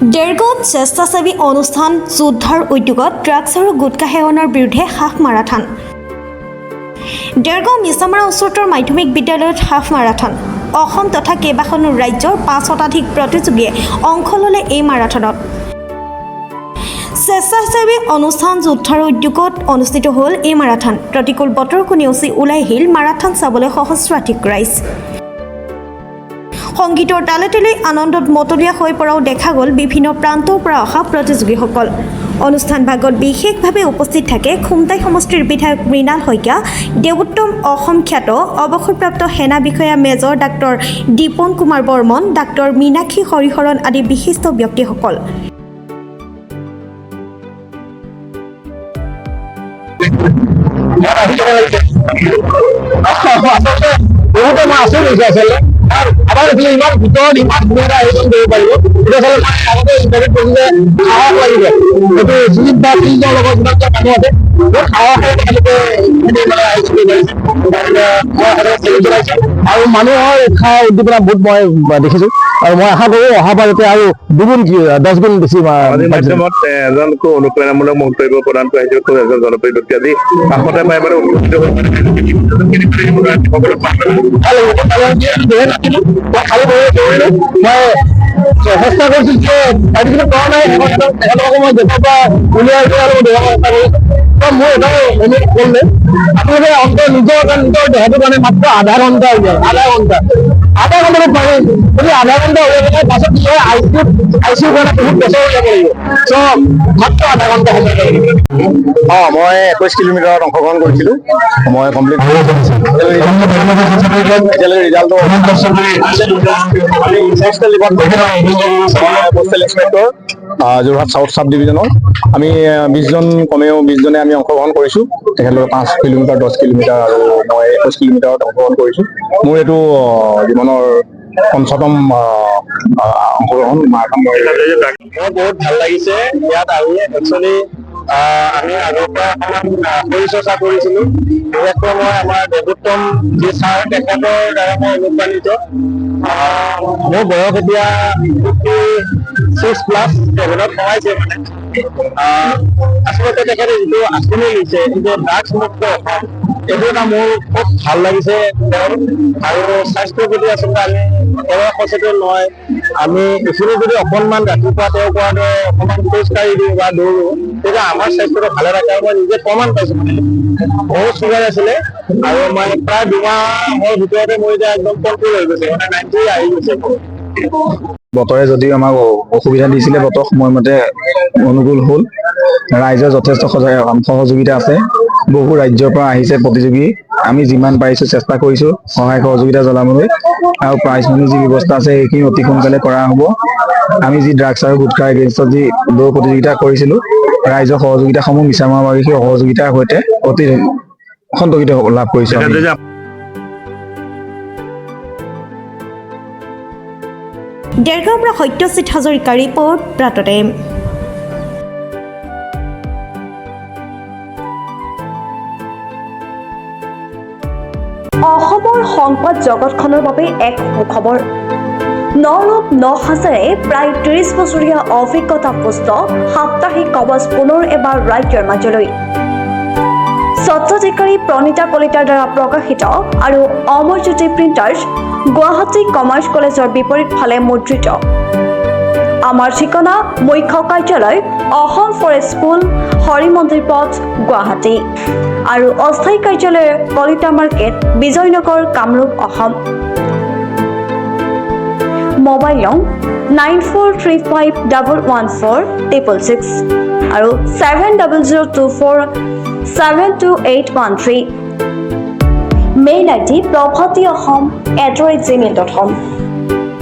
ডেৰগাঁৱত স্বেচ্ছাসেৱী অনুষ্ঠান যোদ্ধাৰ উদ্যোগত ড্ৰাগছ আৰু গুটখা সেৱনৰ বিৰুদ্ধে হাফ মাৰাথন। ডেৰগাঁও মিছামাৰা উচ্চতৰ মাধ্যমিক বিদ্যালয়ত হাফ মাৰাথন। অসম তথা কেইবাখনো ৰাজ্যৰ ৫ শতাধিক প্ৰতিযোগীয়ে অংশ ল'লে এই মাৰাথনত। স্বেচ্ছাসেৱী অনুষ্ঠান যোদ্ধাৰ উদ্যোগত অনুষ্ঠিত হ'ল এই মাৰাথন। প্ৰতিকূল বতৰকো নেওচি ওলাই আহিল মাৰাথন চাবলৈ সহস্ৰাধিক ৰাইজ। সংগীতৰ তালে তালে আনন্দত মতলীয়া হৈ পৰাও দেখা গ'ল বিভিন্ন প্ৰান্তৰ পৰা অহা প্ৰতিযোগীসকল। অনুষ্ঠান ভাগত বিশেষভাৱে উপস্থিত থাকে খুমটাই সমষ্টিৰ বিধায়ক মৃণাল শইকীয়া, দেৱোত্তম অসম খ্যাত অৱসৰপ্ৰাপ্ত সেনা বিষয়া major doctor Dipan Kumar Barman, doctor Meenakshi Hariharan আদি বিশিষ্ট ব্যক্তিসকল। আবাৰ ইমান ভিতৰত ইমান ধুনীয়া আয়োজন কৰিব পাৰিব তেতিয়াহ'লে আগতে ইণ্টাৰনেট কৰিলে সাহস লাগিব। এইটো সুজিত বা ফিল্ডৰ লগত যিমান মানুহ আছে বহুত সাহসে তেওঁলোকে আয়োজন কৰিব পাৰিছে আৰু মানুহৰ উৎসাহ উদ্দীপনা বহুত মই দেখিছোঁ আৰু মই আশা কৰোঁ অহাবাৰতে আৰু দুগুণ 10 গুণ বেছি। মাধ্যমত এজনকো অনুপ্ৰেৰণামূলক মন্তব্য প্ৰদান কৰা হৈছে খুব এজন জনপ্ৰিয় ব্যক্তি আজি কাষতে পাই বাৰু উপকৃত হৈ চেষ্টা কৰিছো যে আজিকালি কৰা নাই তেখেতলোকক মই দেশৰ পৰা উলিয়াই আৰু দৌৰাৰ চেষ্টা কৰিছো। মোৰ এটাই অনুৰোধ কৰিলে আপোনালোকে অন্তত নিজৰ দেহটোৰ কাৰণে মাত্ৰ আধা ঘণ্টা উলিয়াই আধা ঘণ্টাটো পাৰে যদি আধা ঘণ্টা উলিয়াই পেলাই পাছত কি হয় আই চি ইউ কাৰণে বহুত বছৰ উলিয়াব লাগিব। চ' মাত্ৰ আধা ঘণ্টা সময় লাগিব। মই 21 কিলোমিটাৰত অংশগ্ৰহণ কৰিছিলোঁ। মই কমপ্লিট ৰিজাল্টটো পোষ্টেল ইন্সপেক্টৰ যোৰহাট চাউথ চাব ডিভিজনৰ আমি 20জনে আমি অংশগ্ৰহণ কৰিছোঁ। তেখেতলোকে 5 কিলোমিটাৰ 10 কিলোমিটাৰ আৰু মই 21 কিলোমিটাৰত অংশগ্ৰহণ কৰিছোঁ। মোৰ এইটো জীৱনৰ ৫ম অংশগ্ৰহণ মাৰাথন। মোৰ বহুত ভাল লাগিছে ইয়াত আহি। একচুৱেলি আমি আগৰ পৰা শৰীৰ চৰ্চা কৰিছিলোঁ। বিশেষকৈ মই আমাৰ দেৱোত্তম যি ছাৰ তেখেতৰ দ্বাৰা মই অনুপ্ৰাণিত। মোৰ বয়স এতিয়া 56+, 7ত সোমাইছে মানে। আচলতে তেখেতে যিটো আঁচনি লৈছে যে ড্ৰাগছ মুক্ত অসম, এইটো এটা মোৰ খুব ভাল লাগিছে আৰু স্বাস্থ্যৰ প্ৰতি আচলতে আমি একেবাৰে সচেতন নহয়। আমি এইখিনি যদি অকণমান ৰাতিপুৱা তেওঁ কোৱাৰ দৰে অকণমান খোজকাঢ়ি দিওঁ বা দৌৰোঁ তেতিয়া আমাৰ স্বাস্থ্যটো ভালে থাকে। আৰু মই নিজে প্ৰমাণ পাইছোঁ মানে বহুত চুগাৰ আছিলে আৰু মই প্ৰায় 2 মাহৰ ভিতৰতে মোৰ এতিয়া একদম কণ্ট্ৰল হৈ গৈছে, মানে 90 আহি গৈছে। বতৰে যদিও আমাক অসুবিধা দিছিলে, বতৰ সময়মতে অনুকূল হ'ল। ৰাইজৰ যথেষ্ট সহযোগিতা আছে। বহু ৰাজ্যৰ পৰা আহিছে প্ৰতিযোগী। আমি যিমান পাৰিছোঁ চেষ্টা কৰিছোঁ সহায় সহযোগিতা জনাবলৈ আৰু প্ৰাইজ মানি যি ব্যৱস্থা আছে সেইখিনি অতি সোনকালে কৰা হ'ব। আমি যি ড্ৰাগছ আৰু গুটখাৰ এগেইনষ্টত যি দৌৰ প্ৰতিযোগিতা কৰিছিলোঁ, ৰাইজৰ সহযোগিতাসমূহ মিছামাৰাবাসীৰ সহযোগিতাৰ সৈতে অতি সন্তোষিত লাভ কৰিছোঁ। ডেৰগাঁৱৰ পৰা সত্যজিৎ হাজৰিকাৰ ৰিপৰ্ট প্ৰাতঃটাইম। অসমৰ সংবাদ জগতখনৰ বাবে এক সুখবৰ। নৰূপ নহাজেৰে প্ৰায় 30 বছৰীয়া অভিজ্ঞতা পুষ্ট সাপ্তাহিক কবচ পুনৰ এবাৰ ৰাজ্যৰ মাজলৈ। স্বত্বাধিকাৰী প্ৰণীতা কলিতাৰ দ্বাৰা প্ৰকাশিত আৰু অমৰজ্যোতি প্ৰিণ্টাৰ্ছ, গুৱাহাটী কমাৰ্চ কলেজৰ বিপৰীত ফালে মুদ্ৰিত। আমাৰ ঠিকনা মুখ্য কাৰ্যালয় অসম ফৰেষ্ট স্কুল, হৰিমন্দিৰ পথ, গুৱাহাটী আৰু অস্থায়ী কাৰ্যালয় কলিতা মাৰ্কেট, বিজয়নগৰ, কামৰূপ, অসম। মোবাইল নং 9435114666 আৰু 7024722813। Mail ID probhatiahom@gmail.com।